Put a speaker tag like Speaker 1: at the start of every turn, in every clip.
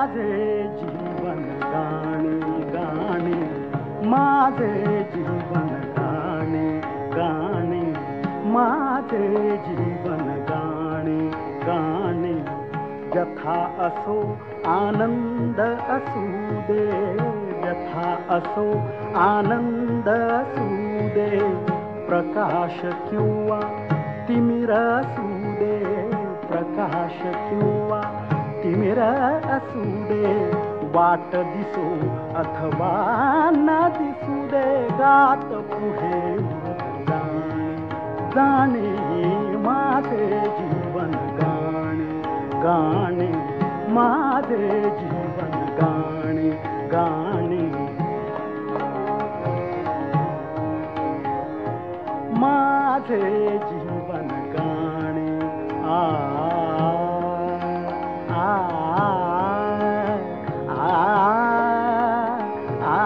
Speaker 1: माझे जीवन गाणे गाणे, माझे जीवन गाणे गाणे, माझे जीवन गाणे गाणे. व्यथा असो आनंद असू दे, व्यथा असो आनंद असू दे, प्रकाश किंवा तिमिर असू दे, प्रकाश किंवा तिमिर असू दे, वाट दिसो अथवा न दिसू दे, गात पुढे जाणे जाणे, माझे जीवन गाणे गाणे, माझे जीवन गाणे गाणे, माझे जीवन गाणे. आ आ आ आ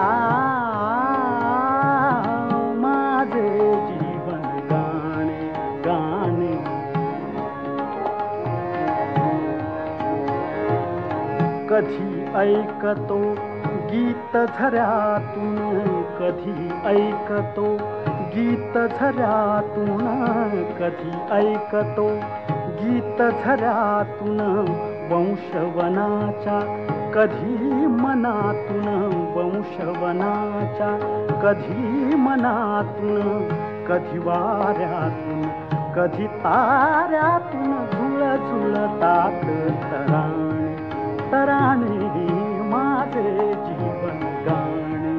Speaker 1: माझे जीवन गाणे गाणे. कधी ऐकतो गीत झऱ्यातून, कधी ऐकतो गीत झऱ्यातून, कधी ऐकतो गीत झऱ्यातून, वंशवनाच्या कधी मनातून, वंशवनाच्या कधी मनातून, कधी वाऱ्यातून कधी ताऱ्यातून, झुळझुळतात तराणे तराणे, माझे जीवन गाणे.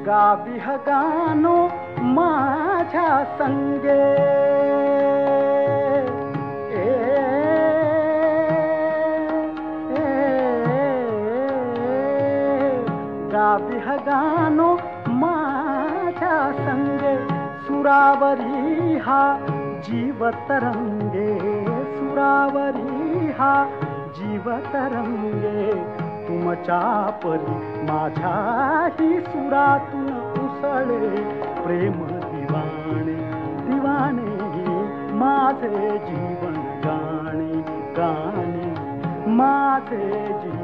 Speaker 1: गाविह गानो माझ्या संगे, गाविह गानो माझ्या संगे, सुरावरी हा जीव तरंगे, सुरावरी हा जीव तरंगे, तुमच्या परी माझ्याही सुरातून उसळे प्रेम दिवाणे दिवाणे, माझे जीवन गाणे गाणे, माझे जीवन